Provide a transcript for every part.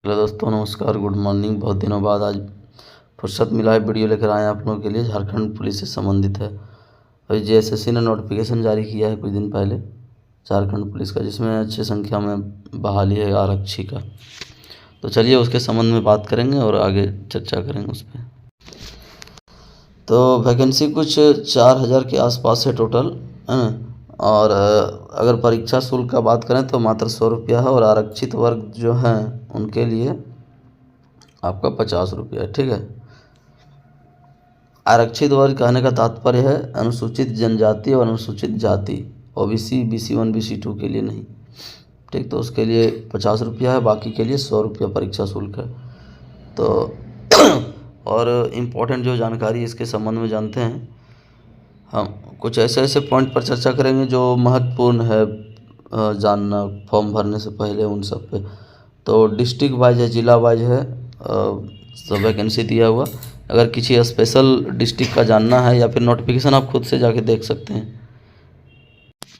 Hello दोस्तों, नमस्कार, good morning. बहुत दिनों बाद आज फुर्सत मिला है, वीडियो लेकर आए हैं आप लोगों के लिए। झारखंड पुलिस से संबंधित है। अभी जेएसएससी ने नोटिफिकेशन जारी किया है कुछ दिन पहले झारखंड पुलिस का, जिसमें अच्छी संख्या में बहाली है आरक्षी का। तो चलिए उसके संबंध में बात करेंगे और आगे चर्चा करेंगे उस पर। तो वैकेंसी कुछ 4000 के आसपास है टोटल, है ना। और अगर परीक्षा शुल्क का बात करें तो मात्र 100 रुपया है, और आरक्षित वर्ग जो हैं उनके लिए आपका 50 रुपया है। ठीक है। आरक्षित वर्ग कहने का तात्पर्य है अनुसूचित जनजाति और अनुसूचित जाति, ओबीसी, BC1 BC2 के लिए नहीं। ठीक, तो उसके लिए 50 रुपया है, बाकी के लिए 100 रुपया परीक्षा शुल्क है। तो और इम्पोर्टेंट जो जानकारी इसके संबंध में जानते हैं हम, कुछ ऐसे पॉइंट पर चर्चा करेंगे जो महत्वपूर्ण है जानना फॉर्म भरने से पहले उन सब पे। तो डिस्ट्रिक्ट वाइज है, जिला वाइज है, सब वैकेंसी दिया हुआ। अगर किसी स्पेशल डिस्ट्रिक्ट का जानना है या फिर नोटिफिकेशन आप खुद से जाके देख सकते हैं।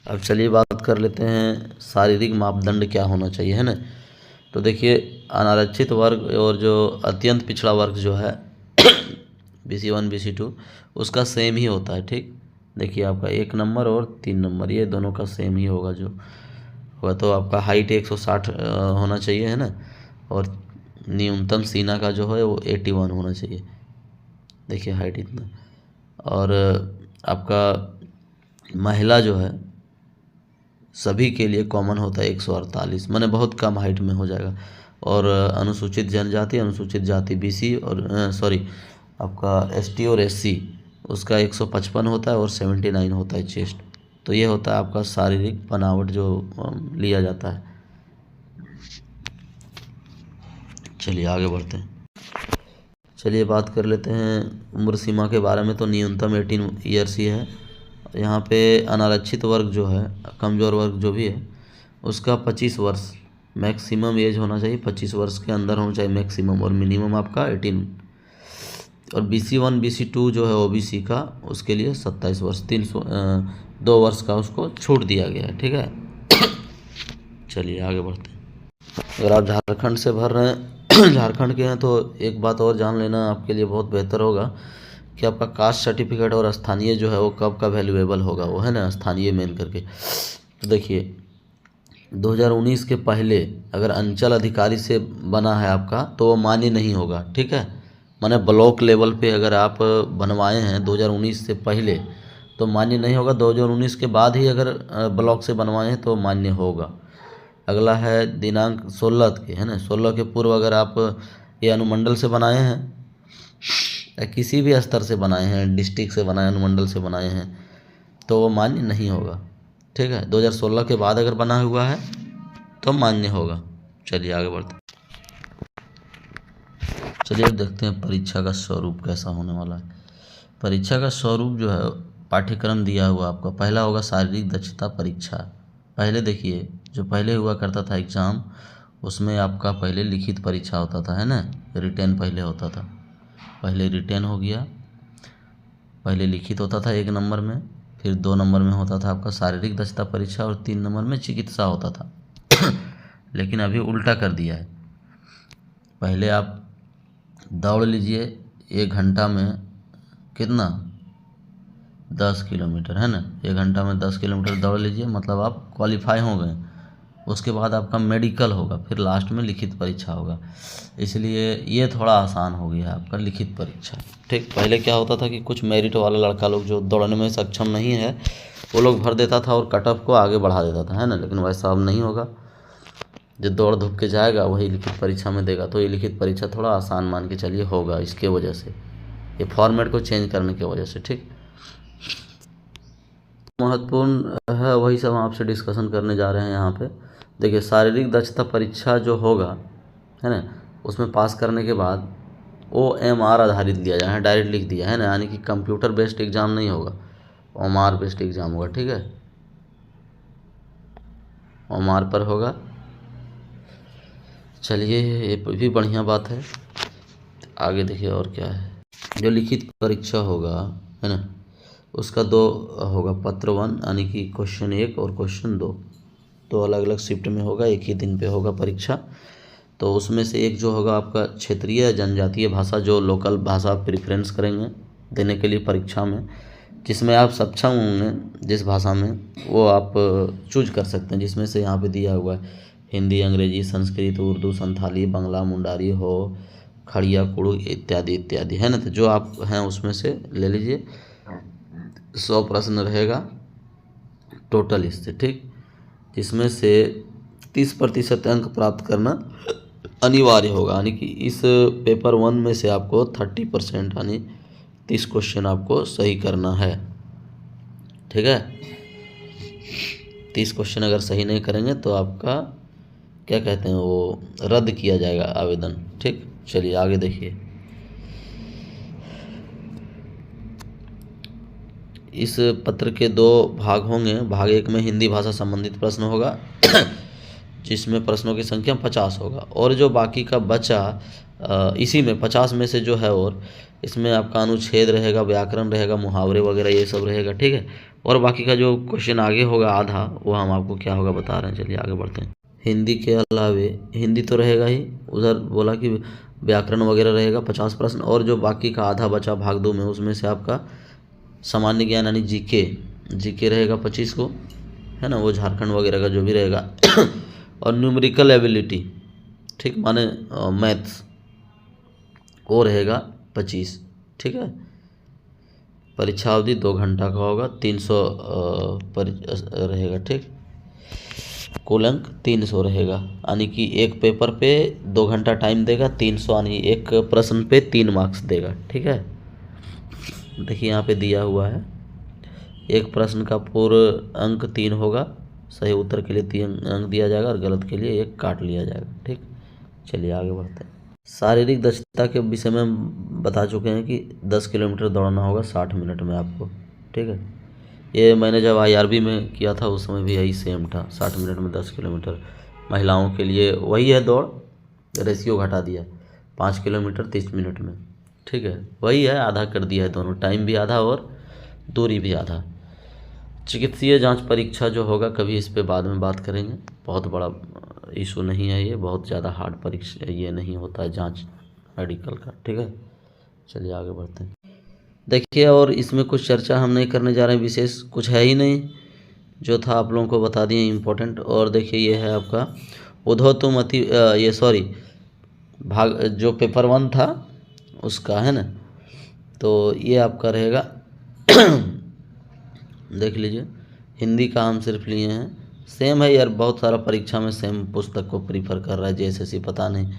अब चलिए बात कर लेते हैं शारीरिक मापदंड क्या होना चाहिए, है ना। तो देखिए, अनारक्षित वर्ग और जो अत्यंत पिछड़ा वर्ग जो है BC1 BC2 उसका सेम ही होता है। ठीक, देखिए आपका 1 नंबर और 3 नंबर ये दोनों का सेम ही होगा जो होगा। तो आपका हाइट 160 होना चाहिए, है ना। और न्यूनतम सीना का जो है वो 81 होना चाहिए। देखिए हाइट इतना। और आपका महिला जो है सभी के लिए कॉमन होता है 148, माने बहुत कम हाइट में हो जाएगा। और अनुसूचित जनजाति, अनुसूचित जाति BC और आपका ST और SC उसका 155 होता है और 79 होता है चेस्ट। तो ये होता है आपका शारीरिक बनावट जो लिया जाता है। चलिए आगे बढ़ते हैं। चलिए बात कर लेते हैं उम्र सीमा के बारे में। तो न्यूनतम 18 ईयर्स ही है। यहाँ पे अनारक्षित वर्ग जो है, कमज़ोर वर्ग जो भी है, उसका 25 वर्ष मैक्सिमम एज होना चाहिए। 25 वर्ष के अंदर होना चाहिए मैक्सिमम, और मिनिमम आपका 18। और BC1 BC2 जो है OBC का, उसके लिए 27 वर्ष, 2 वर्ष का उसको छूट दिया गया है। ठीक है। चलिए आगे बढ़ते हैं। अगर आप झारखंड से भर रहे हैं झारखंड के हैं तो एक बात और जान लेना आपके लिए बहुत बेहतर होगा कि आपका कास्ट सर्टिफिकेट और स्थानीय जो है वो कब का वैल्यूएबल होगा, वो है ना, स्थानीय मेन करके। तो देखिए 2019 के पहले अगर अंचल अधिकारी से बना है आपका तो वो मान्य नहीं होगा। ठीक है, माने ब्लॉक लेवल पे अगर आप बनवाए हैं 2019 से पहले तो मान्य नहीं होगा। 2019 के बाद ही अगर ब्लॉक से बनवाए हैं तो मान्य होगा। अगला है दिनांक 16 के, है ना। 16 के पूर्व अगर आप ये अनुमंडल से बनाए हैं या किसी भी स्तर से बनाए हैं, डिस्ट्रिक्ट से बनाए, अनुमंडल से बनाए हैं, तो वो मान्य नहीं होगा। ठीक है, 2016 के बाद अगर बना हुआ है तो मान्य होगा। चलिए आगे बढ़ते हैं। चलिए अब देखते हैं परीक्षा का स्वरूप कैसा होने वाला है। परीक्षा का स्वरूप जो है पाठ्यक्रम दिया हुआ आपका, पहला होगा शारीरिक दक्षता परीक्षा। पहले देखिए जो पहले हुआ करता था एग्ज़ाम, उसमें आपका पहले लिखित परीक्षा होता था, है ना। रिटेन पहले होता था, पहले रिटेन हो गया, पहले लिखित होता था 1 नंबर में, फिर 2 नंबर में होता था आपका शारीरिक दक्षता परीक्षा, और 3 नंबर में चिकित्सा होता था। लेकिन अभी उल्टा कर दिया है। पहले आप दौड़ लीजिए 1 घंटा में, कितना, 10 किलोमीटर, है ना। 1 घंटा में 10 किलोमीटर दौड़ लीजिए, मतलब आप क्वालिफाई हो गए। उसके बाद आपका मेडिकल होगा, फिर लास्ट में लिखित परीक्षा होगा। इसलिए ये थोड़ा आसान हो गया है आपका लिखित परीक्षा। ठीक, पहले क्या होता था कि कुछ मेरिट वाला लड़का लोग जो दौड़ने में सक्षम नहीं है वो लोग भर देता था और कट ऑफ को आगे बढ़ा देता था, है ना। लेकिन वैसा अब नहीं होगा। जो दौड़ धूप के जाएगा वही लिखित परीक्षा में देगा। तो ये लिखित परीक्षा थोड़ा आसान मान के चलिए होगा, इसके वजह से, ये फॉर्मेट को चेंज करने की वजह से। ठीक, महत्वपूर्ण है वही सब हम आपसे डिस्कशन करने जा रहे हैं यहाँ पे। देखिए शारीरिक दक्षता परीक्षा जो होगा, है ना, उसमें पास करने के बाद OMR आधारित लिया जाए, डायरेक्ट लिख दिया है ना, यानी कि कंप्यूटर बेस्ड एग्ज़ाम नहीं होगा, OMR बेस्ड एग्ज़ाम होगा। ठीक है, OMR पर होगा। चलिए ये भी बढ़िया बात है। आगे देखिए और क्या है। जो लिखित परीक्षा होगा, है ना, उसका 2 होगा, पत्र 1 यानी कि क्वेश्चन 1 और क्वेश्चन 2, तो अलग अलग शिफ्ट में होगा, एक ही दिन पे होगा परीक्षा। तो उसमें से एक जो होगा आपका क्षेत्रीय जनजातीय भाषा, जो लोकल भाषा प्रेफरेंस करेंगे देने के लिए परीक्षा में, जिसमें आप सक्षम होंगे जिस भाषा में, वो आप चूज कर सकते हैं। जिसमें से यहाँ पे दिया हुआ है हिंदी, अंग्रेजी, संस्कृत, उर्दू, संथाली, बांग्ला, मुंडारी, हो, खड़िया, कुड़ू इत्यादि इत्यादि, है ना। तो जो आप हैं उसमें से ले लीजिए। 100 प्रश्न रहेगा टोटल इससे, ठीक, जिसमें से 30% अंक प्राप्त करना अनिवार्य होगा। यानी कि इस पेपर 1 में से आपको 30% यानी 30 क्वेश्चन आपको सही करना है, ठीक है। 30 क्वेश्चन अगर सही नहीं करेंगे तो आपका क्या कहते हैं वो रद्द किया जाएगा आवेदन, ठीक। चलिए आगे देखिए। इस पत्र के 2 भाग होंगे। भाग 1 में हिंदी भाषा संबंधित प्रश्न होगा जिसमें प्रश्नों की संख्या 50 होगा, और जो बाकी का बचा इसी में 50 में से जो है, और इसमें आपका अनुच्छेद रहेगा, व्याकरण रहेगा, मुहावरे वगैरह ये सब रहेगा, ठीक है। और बाकी का जो क्वेश्चन आगे होगा आधा, वो हम आपको क्या होगा बता रहे हैं। चलिए आगे बढ़ते हैं। हिंदी के अलावे हिंदी तो रहेगा ही, उधर बोला कि व्याकरण वगैरह रहेगा 50 प्रश्न, और जो बाकी का आधा बचा भाग 2 में, उसमें से आपका सामान्य ज्ञान यानी जीके रहेगा 25 को, है ना, वो झारखंड वगैरह का जो भी रहेगा और न्यूमेरिकल एबिलिटी, ठीक, माने मैथ्स, वो रहेगा 25, ठीक है। परीक्षा अवधि 2 घंटा का होगा, 300 रहेगा, ठीक। कुल अंक 300 रहेगा, यानी कि एक पेपर पे 2 घंटा टाइम देगा, 300 यानी एक प्रश्न पे 3 मार्क्स देगा, ठीक है। देखिए यहाँ पे दिया हुआ है, एक प्रश्न का पूर्ण अंक 3 होगा, सही उत्तर के लिए 3 अंक दिया जाएगा और गलत के लिए 1 काट लिया जाएगा, ठीक। चलिए आगे बढ़ते हैं। शारीरिक दक्षता के विषय में हम बता चुके हैं कि 10 किलोमीटर दौड़ना होगा 60 मिनट में आपको, ठीक है। ये मैंने जब IRB में किया था उस समय भी यही सेम था, 60 मिनट में 10 किलोमीटर। महिलाओं के लिए वही है दौड़, रेशियो घटा दिया, 5 किलोमीटर 30 मिनट में, ठीक है, वही है, आधा कर दिया है दोनों, टाइम भी आधा और दूरी भी आधा। चिकित्सीय जांच परीक्षा जो होगा, कभी इस पे बाद में बात करेंगे, बहुत बड़ा इशू नहीं है ये, बहुत ज़्यादा हार्ड परीक्षा ये नहीं होता है जांच मेडिकल का, ठीक है। चलिए आगे बढ़ते हैं। देखिए, और इसमें कुछ चर्चा हम नहीं करने जा रहे हैं, विशेष कुछ है ही नहीं, जो था आप लोगों को बता दिए इम्पोर्टेंट। और देखिए ये है आपका उद्धवतुमति, ये सॉरी भाग जो पेपर 1 था उसका, है ना, तो ये आपका रहेगा देख लीजिए। हिंदी का हम सिर्फ लिए हैं, सेम है यार, बहुत सारा परीक्षा में सेम पुस्तक को प्रीफर कर रहा है JSSC, पता नहीं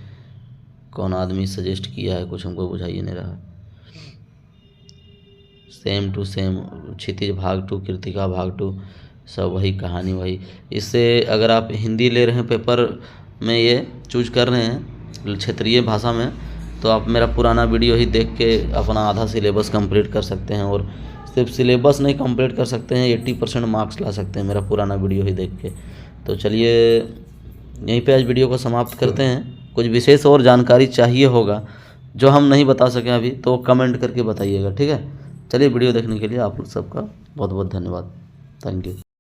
कौन आदमी सजेस्ट किया है, कुछ हमको बुझा ही नहीं रहा। सेम टू सेम, क्षितिज भाग 2, कृतिका भाग 2, सब वही कहानी वही। इससे अगर आप हिंदी ले रहे हैं पेपर में, ये चूज कर रहे हैं क्षेत्रीय भाषा में, तो आप मेरा पुराना वीडियो ही देख के अपना आधा सिलेबस कंप्लीट कर सकते हैं, और सिर्फ सिलेबस नहीं कंप्लीट कर सकते हैं, 80% मार्क्स ला सकते हैं मेरा पुराना वीडियो ही देख के। तो चलिए यहीं पे आज वीडियो को समाप्त करते हैं। कुछ विशेष और जानकारी चाहिए होगा जो हम नहीं बता सकें अभी, तो कमेंट करके बताइएगा, ठीक है। चलिए वीडियो देखने के लिए आप सबका बहुत बहुत धन्यवाद, थैंक यू।